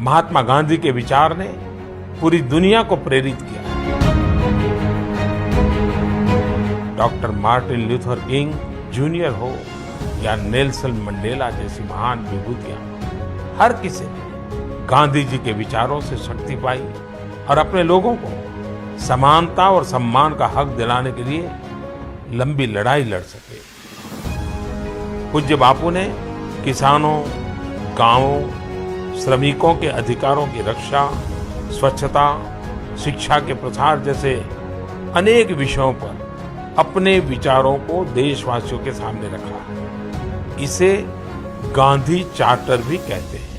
महात्मा गांधी के विचार ने पूरी दुनिया को प्रेरित किया। Doctor Martin Luther king junior हो या नेल्सन मंडेला जैसी महान विभूतियां, हर किसी ने गांधी जी के विचारों से शक्ति पाई और अपने लोगों को समानता और सम्मान का हक दिलाने के लिए लंबी लड़ाई लड़ सके। पूज्य बापू ने किसानों, गांवों, श्रमिकों के अधिकारों की रक्षा, स्वच्छता, शिक्षा के प्रसार जैसे अनेक विषयों पर अपने विचारों को देशवासियों के सामने रखा। इसे गांधी चार्टर भी कहते हैं।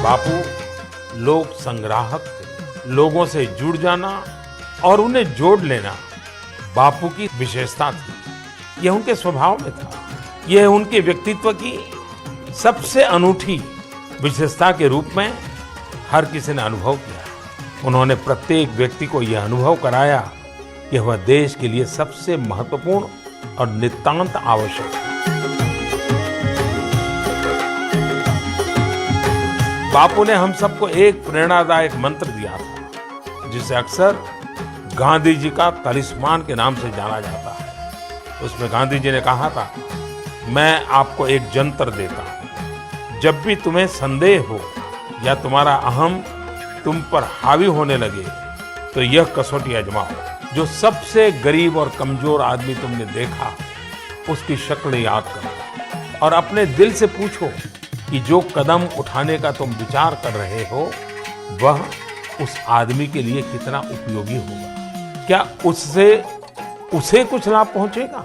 बापू लोक संग्राहक थे। लोगों से जुड़ जाना और उन्हें जोड़ लेना बापू की विशेषता थी। यह उनके स्वभाव में था। यह उनके व्यक्तित्व की सबसे अनूठी विशेषता के रूप में हर किसी ने अनुभव किया। उन्होंने प्रत्येक व्यक्ति को यह अनुभव कराया कि वह देश के लिए सबसे महत्वपूर्ण और नितांत आवश्यक है। बापू ने हम सबको एक प्रेरणादायक मंत्र दिया था, जिसे अक्सर गांधी जी का तलिस्मान के नाम से जाना जाता है। उसमें गांधी जी ने कहा था, मैं आपको एक जंतर देता हूं। जब भी तुम्हें संदेह हो या तुम्हारा अहम तुम पर हावी होने लगे, तो यह कसौटी आजमाओ। जो सबसे गरीब और कमजोर आदमी तुमने देखा, उसकी शक्ल याद करो और अपने दिल से पूछो कि जो कदम उठाने का तुम विचार कर रहे हो, वह उस आदमी के लिए कितना उपयोगी होगा। क्या उससे उसे कुछ लाभ पहुंचेगा?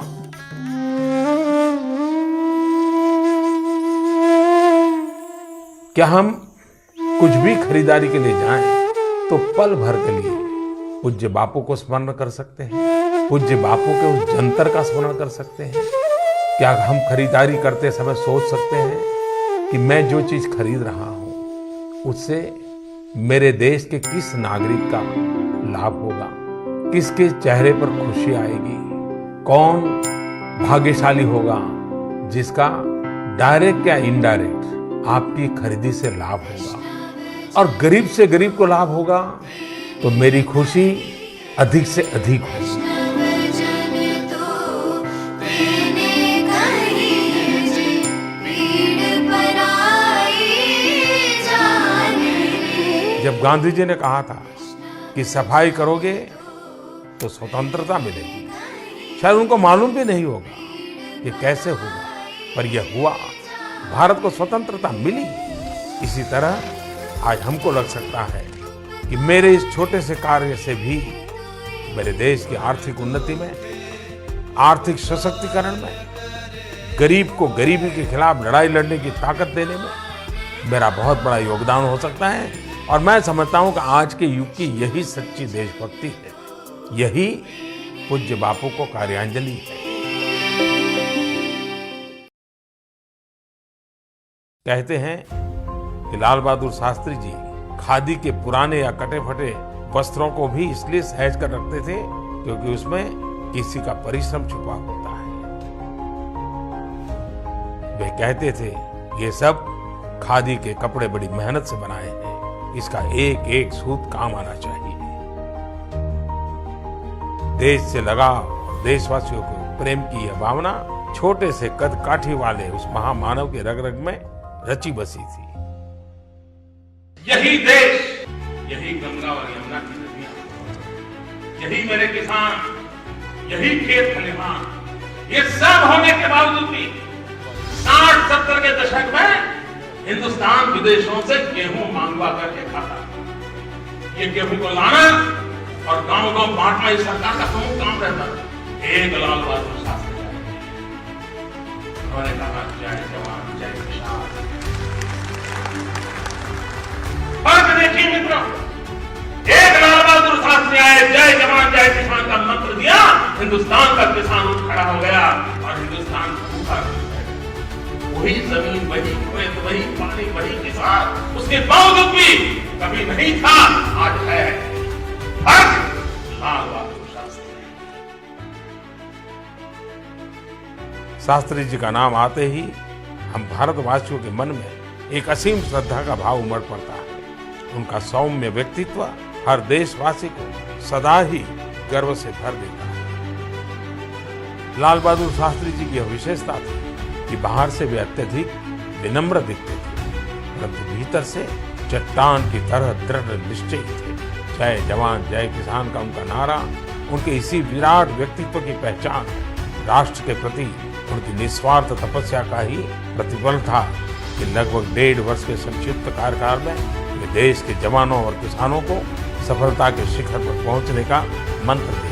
क्या हम कुछ भी खरीदारी के लिए जाएं तो पल भर के लिए पूज्य बापू को स्मरण कर सकते हैं? पूज्य बापू के उस जंतर का स्मरण कर सकते हैं? क्या हम खरीदारी करते समय सोच सकते हैं कि मैं जो चीज खरीद रहा हूं, उससे मेरे देश के किस नागरिक का लाभ होगा? किसके चेहरे पर खुशी आएगी? कौन भाग्यशाली होगा जिसका डायरेक्ट या इनडायरेक्ट आपकी खरीदी से लाभ होगा? और गरीब से गरीब को लाभ होगा तो मेरी खुशी अधिक से अधिक होगी। जब गांधी जी ने कहा था कि सफाई करोगे तो स्वतंत्रता मिलेगी, शायद उनको मालूम भी नहीं होगा कि कैसे होगा, पर यह हुआ। भारत को स्वतंत्रता मिली। इसी तरह आज हमको लग सकता है कि मेरे इस छोटे से कार्य से भी मेरे देश की आर्थिक उन्नति में, आर्थिक सशक्तिकरण में, गरीब को गरीबी के खिलाफ लड़ाई लड़ने की ताकत देने में मेरा बहुत बड़ा योगदान हो सकता है। और मैं समझता हूं कि आज के युग की यही सच्ची देशभक्ति है, यही पूज्य बापू को कार्यांजलि है। कहते हैं कि लाल बहादुर शास्त्री जी खादी के पुराने या कटे फटे वस्त्रों को भी इसलिए सहेज कर रखते थे क्योंकि उसमें किसी का परिश्रम छुपा होता है। वे कहते थे, ये सब खादी के कपड़े बड़ी मेहनत से बनाए हैं, इसका एक एक सूत काम आना चाहिए। देश से लगाव और देशवासियों को प्रेम की यह भावना छोटे से कद काठी वाले उस महामानव के रग रग में रची बसी थी। यही देश, यही गंगा और यमुना की नदियां, यही मेरे किसान, यही खेत खलिहान, ये सब होने के बावजूद भी 60-70 के दशक में हिंदुस्तान विदेशों से गेहूं मंगवा करके खाता। ये गेहूं को लाना और गांव-गांव बांटना इस सरकार का प्रमुख काम रहता था। एक लाल बहादुर शास्त्री उन्होंने कहा, जय जवान जय किसान। फर्क देखिए मित्रों, एक लाल बहादुर शास्त्री आए, जय जवान जय किसान का मंत्र दिया, हिंदुस्तान का किसान उठ खड़ा हो गया और हिंदुस्तान भूखा। वही जमीन, वही खेत, वही पानी, वही किसान, उसके बावजूद भी कभी नहीं था, आज है। फर्क लाल बहादुर शास्त्री। शास्त्री जी का नाम आते ही हम भारतवासियों के मन में एक असीम श्रद्धा का भाव उमड़ पड़ता है। उनका सौम्य व्यक्तित्व हर देशवासी को सदा ही गर्व से भर देता है। लाल बहादुर शास्त्री जी की यह विशेषता थी कि बाहर से वे अत्यधिक विनम्र दिखते थे, परंतु भीतर से चट्टान की तरह दृढ़ निश्चयी थे। जय जवान जय किसान का उनका नारा उनके इसी विराट व्यक्तित्व की पहचान, राष्ट्र के प्रति उनकी निस्वार्थ तपस्या का ही प्रतिफल था कि लगभग 1.5 वर्ष के संक्षिप्त कार्यकाल में वे देश के जवानों और किसानों को सफलता के शिखर पर पहुंचने का मंत्र दिया।